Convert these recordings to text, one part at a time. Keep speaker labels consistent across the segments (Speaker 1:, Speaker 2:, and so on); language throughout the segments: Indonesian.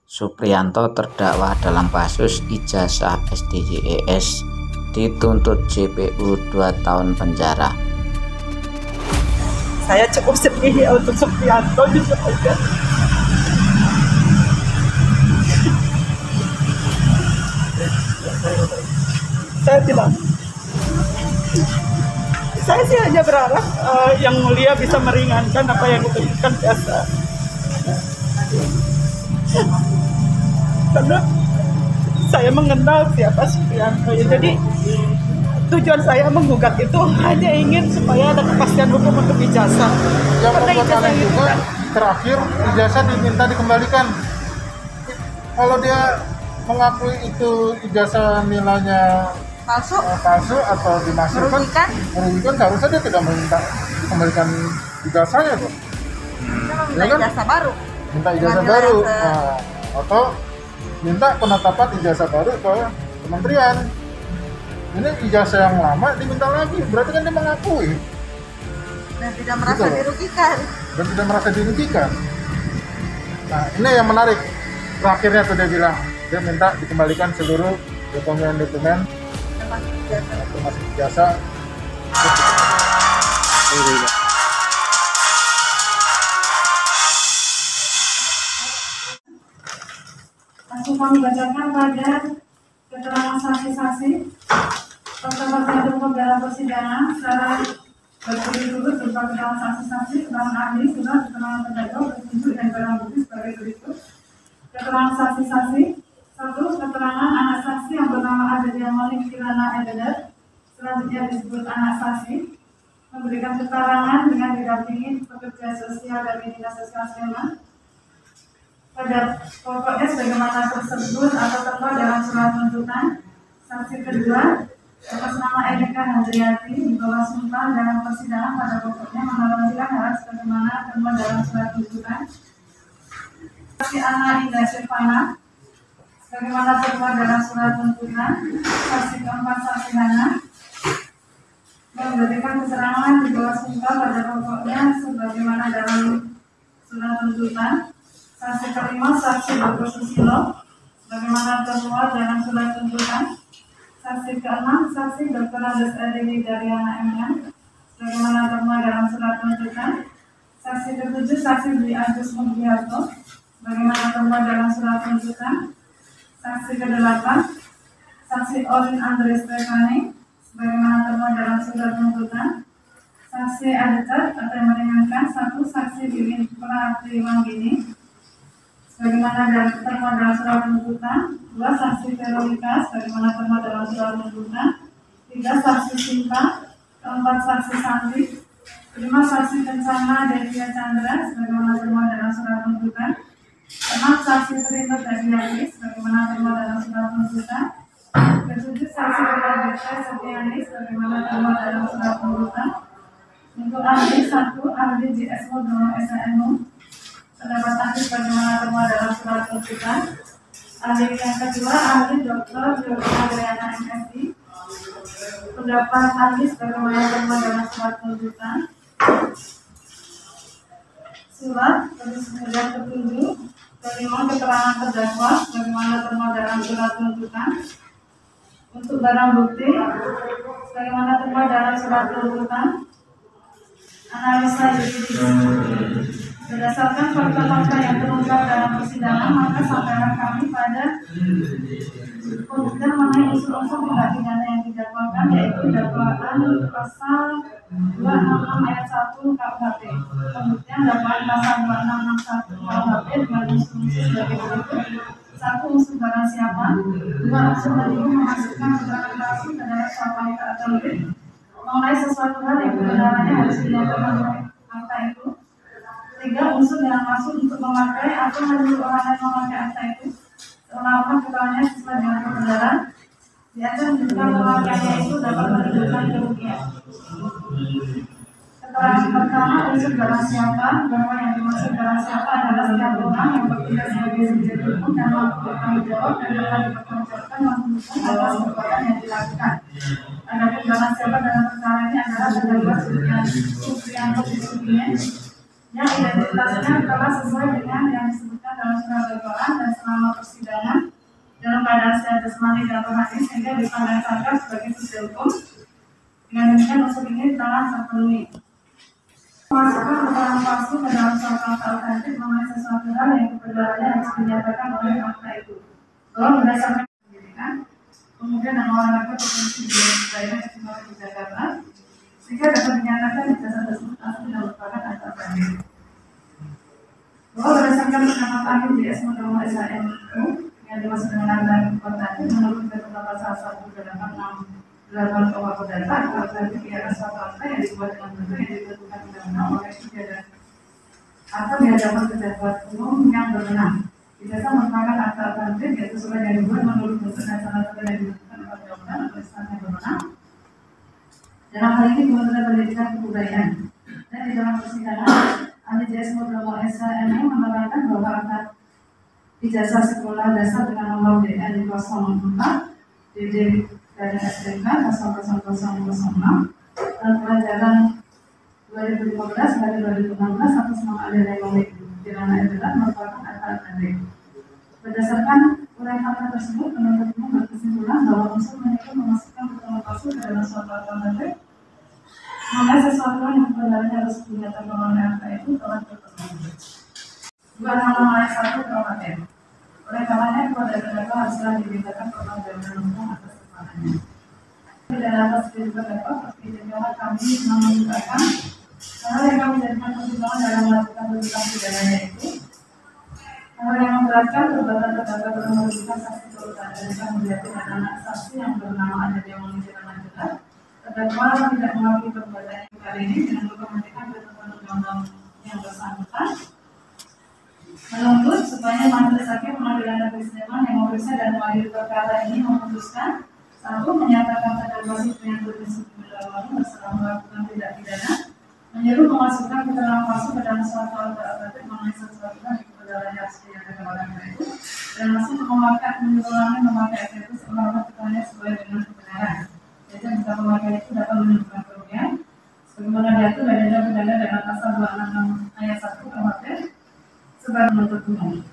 Speaker 1: Supriyanto terdakwa dalam kasus ijazah SDJES dituntut JPU 2 tahun penjara.
Speaker 2: Saya cukup sedih ya untuk Supriyanto jujur aja. Saya sih hanya berharap yang mulia bisa meringankan apa yang diberikan biasa. Karena saya mengenal siapa Supriyanto ya. Jadi tujuan saya menggugat itu hanya ingin supaya ada kepastian hukum untuk ijazah.
Speaker 3: Yang
Speaker 2: Karena
Speaker 3: membuat
Speaker 2: ijazah
Speaker 3: kalian
Speaker 2: itu
Speaker 3: juga
Speaker 2: kan
Speaker 3: terakhir ijazah diminta dikembalikan. Kalau dia mengakui itu ijazah nilainya palsu atau dimasukkan merugikan, seharusnya dia tidak meminta dikembalikan ijazahnya tuh.
Speaker 4: Minta ijazah baru.
Speaker 3: Minta ijazah baru. Nah, atau minta penetapan ijazah baru ke kementerian. Ini ijazah yang lama diminta lagi, berarti kan dia mengakui
Speaker 4: Dan tidak merasa
Speaker 3: dirugikan. Nah, ini yang menarik. Terakhirnya tuh dia bilang, dia minta dikembalikan seluruh dokumen-dokumen termasuk ijazah.
Speaker 5: Langsung kami bacakan pada keterangan saksi-saksi pertama terhadap dalam persidangan secara berturut-turut berupa keterangan saksi-saksi, keterangan ahli, surat keterangan terdakwa, petunjuk dan barang bukti sebagai berikut. Keterangan saksi-saksi: 1. Keterangan anak saksi yang bernama Adelia Malik Kirana Eder, selanjutnya disebut anak saksi, memberikan keterangan dengan didampingi pekerja sosial dari Dinas Sosial Sleman pada pokoknya sebagaimana tersebut atau tertera dalam surat tuntutan. Saksi kedua atas nama Erika Handriati di bawah sumpah dalam persidangan pada pokoknya menandakan hal sebagaimana tertera dalam surat tuntutan. Saksi Ana Indah Silvana sebagaimana tertera dalam surat tuntutan. Saksi keempat saksi Hana memberikan keterangan di bawah sumpah pada pokoknya sebagaimana dalam surat tuntutan. Saksi kelima saksi Dr. Susilo bagaimana tertuang dalam surat tuntutan. Saksi keenam saksi Dr. Andes Adini Daryana MM bagaimana tertuang dalam surat tuntutan. Saksi ketujuh saksi Dwi Agus Mugiarto bagaimana tertuang dalam surat tuntutan. Saksi kedelapan saksi Olin Andre Stefani bagaimana tertuang dalam surat tuntutan. Saksi Adetat atau yang meringankan 1 saksi Bibin Prati Wanggini bagaimana tertuang dalam surat tuntutan. 2 saksi Veronica bagaimana tertuang dalam surat tuntutan. 3 saksi Sinta. 4 saksi Santi. 5 saksi Kencana Devia Chandra bagaimana tertuang dalam surat tuntutan. 6 saksi Trinur Dadiatis bagaimana tertuang dalam surat tuntutan. 7 saksi Bella Setianis bagaimana tertuang dalam surat tuntutan. Untuk ahli 1 ahli JS Modono SNU pendapat ahli bagaimana tertuang dalam surat tuntutan. Ahli yang kedua ahli Dr. Yogi Adriana MSI pendapat ahli bagaimana tertuang dalam surat tuntutan. Surat terus kemudian petunjuk terima keterangan terdakwa bagaimana tertuang dalam surat tuntutan. Untuk barang bukti bagaimana tertuang dalam surat tuntutan. Analisa juridis berdasarkan fakta-fakta yang terungkap dalam persidangan, maka sampailah kami pada pembuktian mengenai unsur-unsur tindak pidana yang didakwakan, yaitu dakwaan pasal 266 ayat 1 KUHP. Pembuktian dakwaan pasal 2661 KUHP dengan unsur-unsur sebagai berikut: 1. Unsur barang siapa. 2. Unsur menipu memasukkan keterangan palsu ke dalam suatu fakta atau lebih mengenai sesuatu hal yang kebenarannya harus dinyatakan oleh fakta itu. 3. Unsur yang maksud untuk memakai atau menyuruh orang lain memakai akta itu seolah-olah keterangannya sesuai dengan kebenaran, diancam menunjukkan pemakaiannya itu dapat menimbulkan kerugian. Keterangan pertama, unsur barang siapa, bahwa yang dimaksud barang siapa adalah setiap orang yang bekerja sebagai subjek hukum dan mampu bertanggung jawab dan dapat dipertanggungjawabkan menghukum atas perbuatan yang dilakukan. Adapun barang siapa dalam perkara ini adalah terdakwa Supriyanto yang identitasnya telah sesuai dengan yang disebutkan dalam surat dakwaan dan selama persidangan dalam keadaan sehat jasmani dan rohani sehingga dipandang sangka sebagai suci hukum. Dengan demikian unsur ini telah terpenuhi. Memasukkan keterangan palsu ke dalam suatu fakta otentik mengenai sesuatu hal yang kebenarannya harus dinyatakan oleh fakta itu. Bahwa berdasarkan pendidikan, kemudian nama olahraga provinsi di daerah istimewa Yogyakarta, sehingga dapat dinyatakan ijazah tersebut asli dan merupakan akta banding. Bahwa berdasarkan pendapat ahli JS Mudomo SHMU yang dimaksud dengan anggaran tadi menurut ketentuan pasal 186 Kuhp data atau otentik ialah suatu akta yang dibuat dengan bentuk yang ditentukan undang-undang oleh pejabat atau di hadapan pejabat umum yang berwenang. Ijazah merupakan akta otentik yaitu surat yang dibuat menurut bentuk dan syarat yang ditentukan oleh undang-undang oleh instansi yang berwenang. Dalam hal ini Kementerian Pendidikan Kebudayaan. Dan di dalam persidangan ahli JS Mudomo SHMU menerangkan bahwa akta ijazah sekolah dasar dengan nomor DN 04 DD dari STK 00006 dan pelajaran 2015 dari 2016 atas nama Adela Komik Kirana Edela merupakan akta banding. Berdasarkan uraian fakta tersebut, penuntut umum berkesimpulan bahwa unsur menyebut memasukkan keterangan palsu ke dalam suatu akta banding mengenai sesuatu yang kebenarannya harus dinyatakan oleh akta itu telah terpenuhi. Bukan hanya satu perhatian. Oleh karenanya kepada terdakwa haruslah dimintakan pertanggungjawaban hukum atas kesalahannya. Tidak atas terdakwa, persidangan kami menunjukkan hal yang kami jadikan pertimbangan dalam melakukan tuntutan pidananya itu hal yang memberatkan perbuatan terdakwa dalam merugikan saksi korban dan menjadi anak saksi yang bernama Adela Komik Kirana. Terdakwa tidak mengakui perbuatan kali ini dengan mengamankan ketentuan undang-undang yang bersangkutan. Menuntut supaya majelis hakim pengadilan negeri Sleman yang memeriksa dan mengadili perkara ini memutuskan satu menyatakan terdakwa Supriyanto Prinsip Mulyawati bersalah melakukan tindak pidana menyuruh memasukkan keterangan palsu ke dalam suatu akta otentik mengenai sesuatu yang kebenarannya harus dinyatakan oleh akta itu dan masih memakai akta itu selama keterangannya sesuai dengan kebenaran. Jadi jika memakai itu dapat menimbulkan kerugian sebagaimana diatur dari undang pidana dengan pasal 266 ayat 1 KUHP sebagai penuntut umum.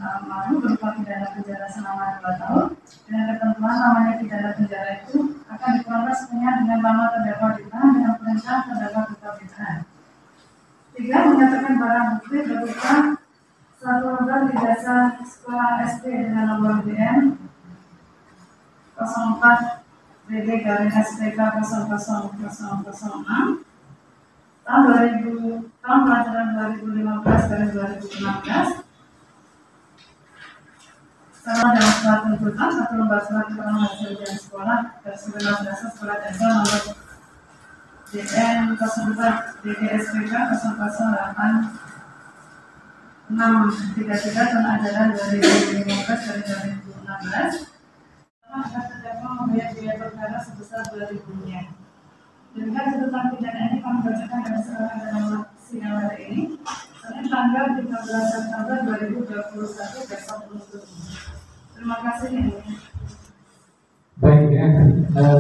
Speaker 5: Lalu berupa pidana penjara selama 2 tahun dengan ketentuan namanya pidana penjara itu akan dikeluarkan sepenuhnya dengan nama terdakwa ditahan dengan perintah terdakwa tetap ditahan. 3. Menyatakan barang bukti berupa suatu lembar ijazah sekolah SD dengan nomor DN 04 DD garing SPK 00006 tahun pelajaran 2015 dari 2016 sama dengan surat tuntutan satu lembar surat keterangan hasil ujian sekolah dan segenap dasar surat edaran nomor DN 04 DD SPK 008 633 tahun ajaran 2015 dari 2016 akan terdakwa membayar biaya perkara sebesar 2.000 rupiah. Dengan tuntutan pidana ini kami bacakan dan serahkan dalam sidang hari ini Senin tanggal 13 September 2021 besok penuntut. Terima kasih ya.
Speaker 6: Baik ya,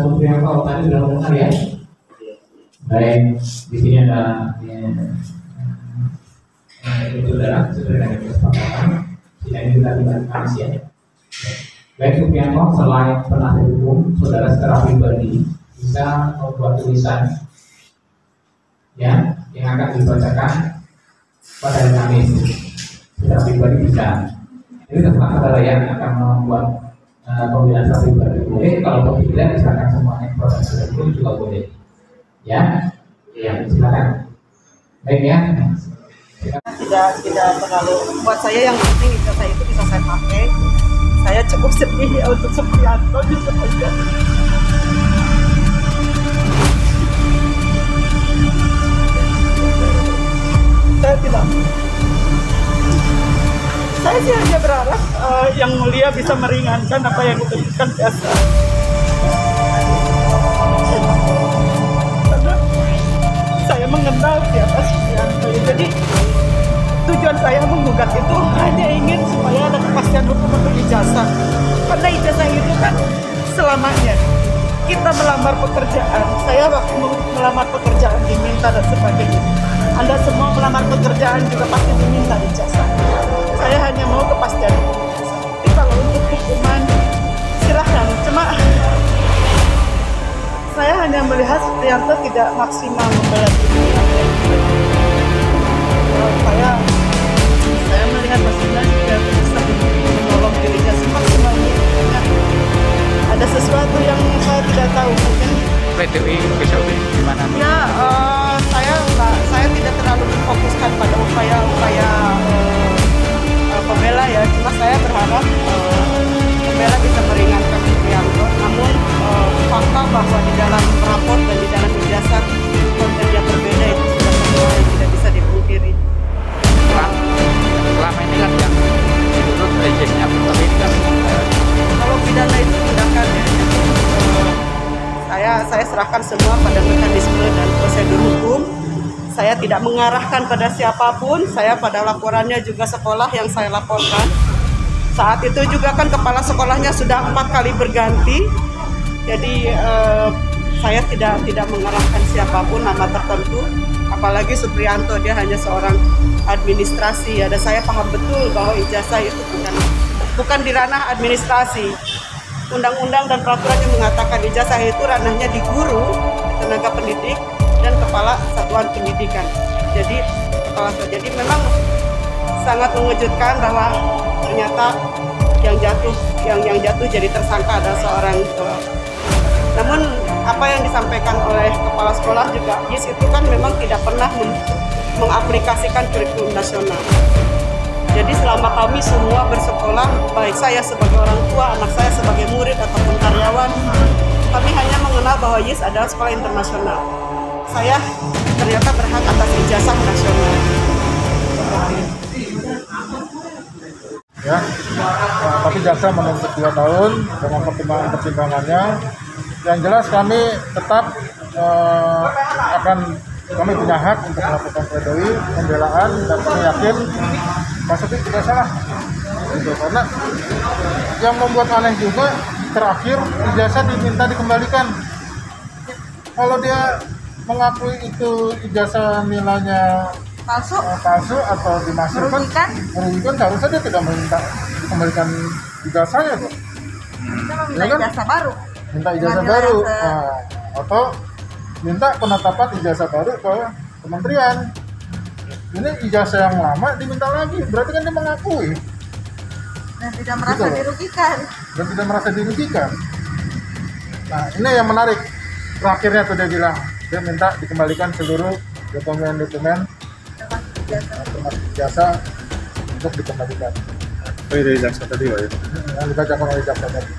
Speaker 6: Supriyanto tadi sudah mendengar ya. Baik, di sini ada saudara yang kesepakatan. Sidang ini kita dilakukan siang. Baik Supriyanto, selain penasihat hukum, saudara secara pribadi bisa membuat tulisan ya yang akan dibacakan pada hari Kamis. Secara pribadi bisa. Jadi terserah saudara yang akan membuat pembelian secara pribadi boleh. Kalau tidak, silakan semuanya proses hukum juga boleh. Ya, silakan. Baik ya.
Speaker 2: Tidak terlalu buat saya, yang penting ijazah itu bisa saya pakai. Saya cukup sedih ya untuk Supriyanto gitu aja. Saya sih hanya berharap yang mulia bisa meringankan apa yang ditentukan biasa. Karena saya mengenal siapa Supriyanto, jadi tujuan saya menggugat itu hanya ingin supaya ada kepastian hukum untuk ijazah. Karena ijazah itu kan selamanya. Kita melamar pekerjaan, saya waktu melamar pekerjaan diminta dan sebagainya. Anda semua melamar pekerjaan juga pasti diminta ijazah. Saya hanya mau kepastian. Tapi kalau untuk hukuman silahkan. Cuma saya hanya melihat Supriyanto tidak maksimal membela diri. Saya melihat Mas juga bisa menolong dirinya semaksimal mungkin. Ada sesuatu yang saya tidak tahu mungkin.
Speaker 1: PDI besok gimana?
Speaker 2: Ya, saya tidak terlalu memfokuskan pada upaya pembela ya. Cuma saya berharap pembela bisa meringankan Supriyanto. Namun fakta bahwa di dalam rapor dan di dalam ijazah konten yang berbeda itu sudah semua yang tidak bisa dipungkiri.
Speaker 1: Selama ini kan yang dituntut izinnya tapi ini kan
Speaker 2: Kalau pidana itu tindakan ya. Saya serahkan semua pada mekanisme dan prosedur hukum. Saya tidak mengarahkan pada siapapun. Saya pada laporannya juga sekolah yang saya laporkan. Saat itu juga kan kepala sekolahnya sudah 4 kali berganti. Jadi saya tidak mengarahkan siapapun nama tertentu. Apalagi Supriyanto, dia hanya seorang administrasi ya. Dan saya paham betul bahwa ijazah itu bukan di ranah administrasi. Undang-undang dan peraturannya mengatakan ijazah itu ranahnya di guru, tenaga pendidik, dan kepala satuan pendidikan. Jadi memang sangat mengejutkan bahwa ternyata yang jatuh jadi tersangka adalah seorang. Namun apa yang disampaikan oleh kepala sekolah juga, YIS itu kan memang tidak pernah mengaplikasikan kurikulum nasional. Jadi selama kami semua bersekolah, baik saya sebagai orang tua, anak saya sebagai murid ataupun karyawan, kami hanya mengenal bahwa YIS adalah sekolah internasional. Saya ternyata berhak atas ijazah nasional.
Speaker 3: Ya, tapi jaksa menuntut 2 tahun dengan pertimbangannya. Yang jelas kami tetap kami punya hak untuk melakukan pledoi, pembelaan, dan kami yakin Pak Supri tidak salah. Gitu. Karena yang membuat aneh juga terakhir ijazah diminta dikembalikan. Kalau dia mengakui itu ijazah nilainya palsu atau dimasukkan merugikan, seharusnya dia tidak minta dikembalikan ijazahnya tuh.
Speaker 4: Minta ijazah baru.
Speaker 3: Minta ijazah baru, atau minta penetapan ijazah baru ke kementerian. Ini ijazah yang lama diminta lagi, berarti kan dia mengakui
Speaker 4: Dan tidak merasa
Speaker 3: dirugikan. Nah, ini yang menarik. Terakhirnya tuh dia bilang, dia minta dikembalikan seluruh dokumen-dokumen ijazah untuk dikembalikan.
Speaker 7: Oh, dari jaksa tadi, Pak ya?
Speaker 3: Yang dibacakan oleh jaksa tadi.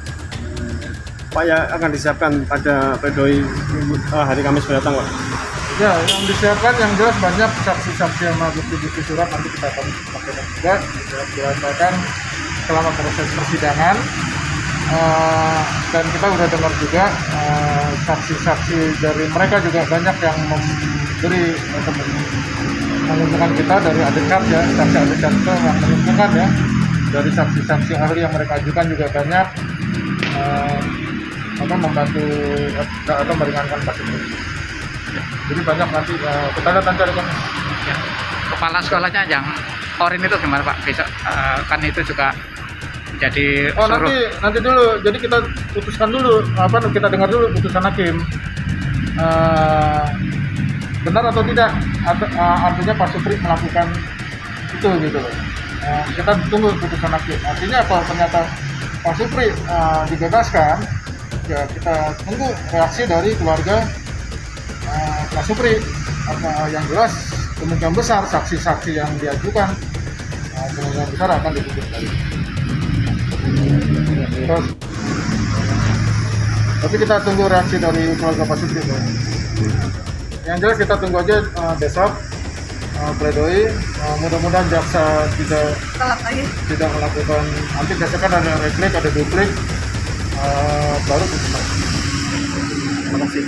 Speaker 7: Pak, ya akan disiapkan pada pledoi hari Kamis mendatang, Pak?
Speaker 3: Ya, yang disiapkan yang jelas banyak saksi-saksi yang bukti-bukti surat nanti kita akan pakai juga dirasakan selama proses persidangan. Dan kita udah dengar juga saksi-saksi dari mereka juga banyak yang memberi menguntungkan kita dari adekat ya, saksi adekat itu yang menguntungkan ya, dari saksi-saksi ahli yang mereka ajukan juga banyak membantu atau meringankan kasus ini. Jadi banyak nanti kita lihat nanti ada
Speaker 1: kepala sekolahnya yang Orin itu gimana Pak? Besok kan itu juga jadi
Speaker 3: nanti dulu. Jadi kita putuskan dulu, kita dengar dulu putusan hakim. Benar atau tidak, artinya Pak Supri melakukan itu gitu. Kita tunggu putusan hakim. Artinya kalau ternyata Pak Supri dibebaskan, ya kita tunggu reaksi dari keluarga Pak Supri. Yang jelas kemungkinan besar saksi-saksi yang diajukan kemungkinan besar akan ditutup lagi. Terus, tapi kita tunggu reaksi dari keluarga Pak Supri. Yang jelas kita tunggu aja besok pledoi. Mudah-mudahan jaksa tidak melakukan, nanti biasanya kan ada replik, ada duplik, baru putusan. Terima kasih.